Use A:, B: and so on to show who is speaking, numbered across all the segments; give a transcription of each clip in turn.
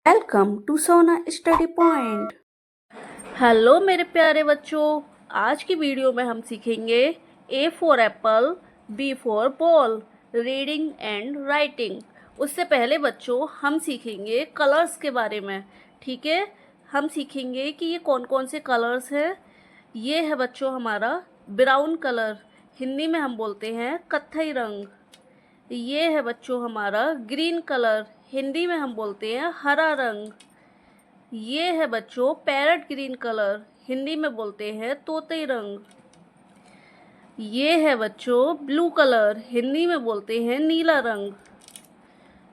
A: Welcome to Sona study point. Hello मेरे प्यारे बच्चों, आज की वीडियो में हम सीखेंगे A for apple, B for ball, reading and writing. उससे पहले बच्चों हम सीखेंगे कलर्स के बारे में। ठीक है, हम सीखेंगे कि ये कौन कौन से कलर्स हैं। ये है बच्चों हमारा ब्राउन कलर, हिंदी में हम बोलते हैं कत्थई रंग। ये है बच्चों हमारा ग्रीन कलर, हिंदी में हम बोलते हैं हरा रंग। ये है बच्चों पैरेट ग्रीन कलर, हिंदी में बोलते हैं तोते रंग। ये है बच्चों ब्लू कलर, हिंदी में बोलते हैं नीला रंग।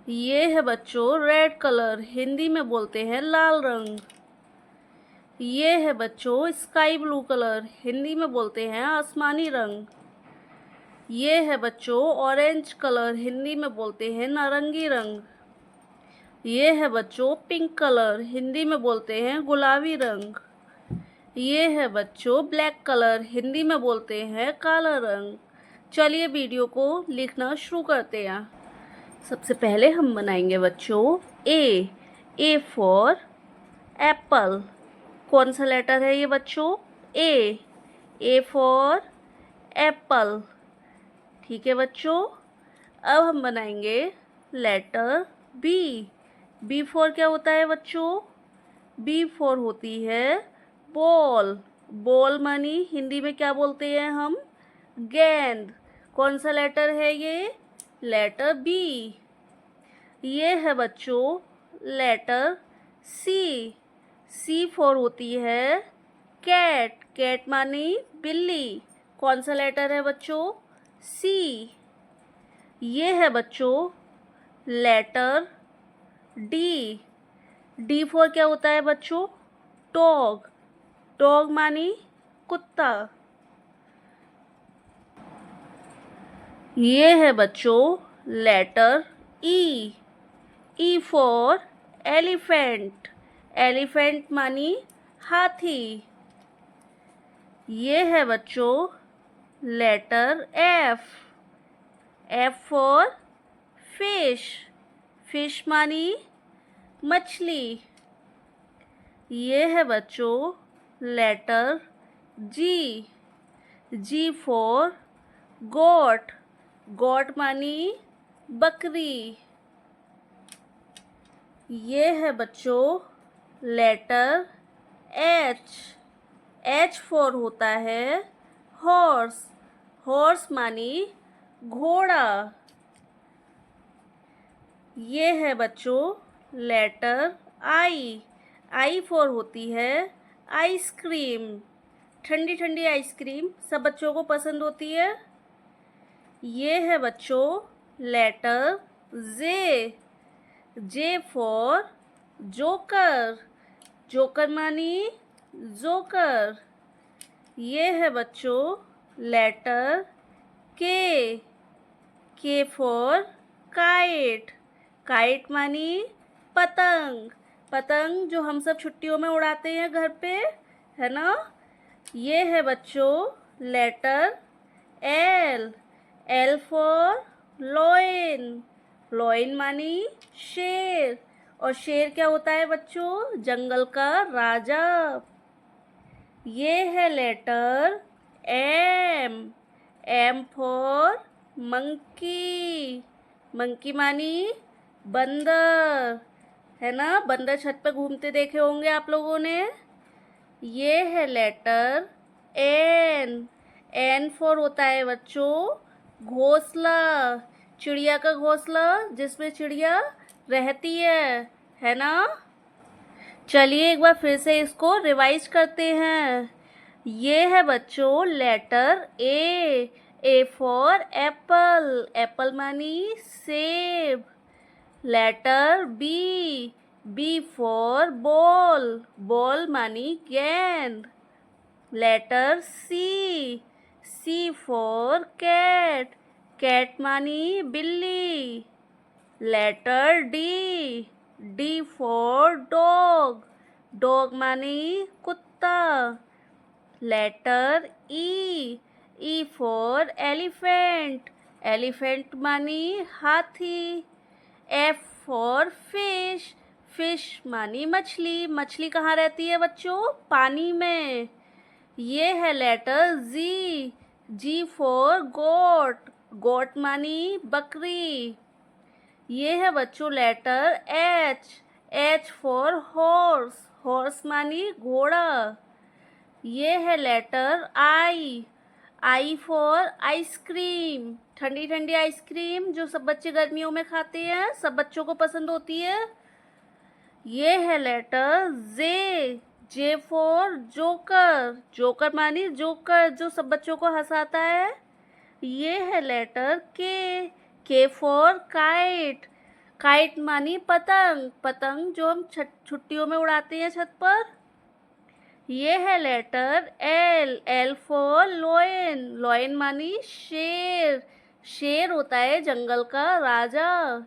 A: ये है बच्चों रेड कलर, हिंदी में बोलते हैं लाल रंग। ये है बच्चों स्काई ब्लू कलर, हिंदी में बोलते हैं आसमानी रंग। ये है बच्चों ऑरेंज कलर, हिंदी में बोलते हैं नारंगी रंग। ये है बच्चों पिंक कलर, हिंदी में बोलते हैं गुलाबी रंग। ये है बच्चों ब्लैक कलर, हिंदी में बोलते हैं काला रंग। चलिए वीडियो को लिखना शुरू करते हैं। सबसे पहले हम बनाएंगे बच्चों ए फॉर एप्पल। कौन सा लेटर है ये बच्चों? ए फॉर एप्पल। ठीक है बच्चों, अब हम बनाएंगे लेटर बी फॉर क्या होता है बच्चों? बी फॉर होती है बॉल। बॉल मानी हिंदी में क्या बोलते हैं हम? गेंद। कौन सा लेटर है ये? Letter B. ये है बच्चों लेटर सी फॉर होती है कैट। कैट मानी बिल्ली। कौन सा लेटर है बच्चों? सी। ये है बच्चों लेटर डी फॉर क्या होता है बच्चों? डॉग। डॉग मानी कुत्ता। ये है बच्चों letter E for elephant. Elephant मानी हाथी। ये है बच्चों letter F for fish. Fish मानी मछली। ये है बच्चों letter G for goat. Goat मानी बकरी। ये है बच्चों लेटर एच फॉर होता है हॉर्स। हॉर्स मानी घोड़ा। ये है बच्चों लेटर आई फॉर होती है आइसक्रीम। ठंडी ठंडी आइसक्रीम सब बच्चों को पसंद होती है। ये है बच्चों letter J for joker. Joker मानी जोकर। ये है बच्चों लेटर के फॉर काइट। काइट मानी पतंग। पतंग जो हम सब छुट्टियों में उड़ाते हैं घर पे, है ना? ये है बच्चों letter L for lion. Lion मानी शेर। और शेर क्या होता है बच्चों? जंगल का राजा। ये है letter M for monkey. Monkey मानी बंदर, है ना? बंदर छत पे घूमते देखे होंगे आप लोगों ने। ये है लेटर एन फॉर होता है बच्चों घोंसला। चिड़िया का घोंसला जिसमें चिड़िया रहती है ना? चलिए एक बार फिर से इसको रिवाइज करते हैं। ये है बच्चों letter A for apple. Apple मानी सेब। Letter B for ball. Ball मानी गेंद। Letter C for cat. Cat मानी बिल्ली। Letter D for dog. Dog मानी कुत्ता। Letter E for elephant. Elephant मानी हाथी। F for fish. फिश मानी मछली, मछली कहाँ रहती है बच्चों? पानी में। ये है लेटर जी, जी फॉर गोट, गोट मानी बकरी। ये है बच्चों letter H, H for horse, horse मानी घोड़ा। ये है letter I, I for ice cream, ठंडी ठंडी आइसक्रीम जो सब बच्चे गर्मियों में खाते हैं, सब बच्चों को पसंद होती है। ये है letter J, J for joker, joker मानी जोकर जो सब बच्चों को हंसाता है। ये है लेटर के फॉर काइट, काइट मानी पतंग, पतंग जो हम छुट्टियों में उड़ाते हैं छत पर। ये है letter L, L for lion, lion मानी शेर, शेर होता है जंगल का राजा।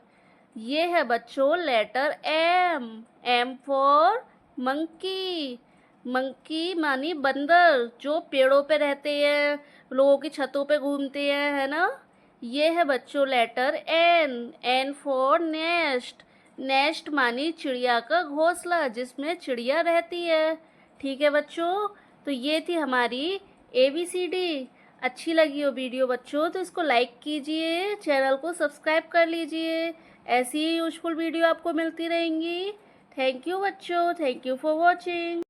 A: ये है बच्चों letter M, M for monkey, monkey मानी बंदर जो पेड़ों पे रहते हैं, लोगों की छतों पे घूमते हैं, है ना। ये है बच्चों letter N, N for nest, nest मानी चिड़िया का घोंसला जिसमें चिड़िया रहती है। ठीक है बच्चों, तो ये थी हमारी ABCD। अच्छी लगी हो वीडियो बच्चों तो इसको लाइक कीजिए, चैनल को सब्सक्राइब कर लीजिए। ऐसी ही यूजफुल वीडियो आपको मिलती रहेंगी। थैंक यू बच्चों, थैंक यू फॉर वॉचिंग।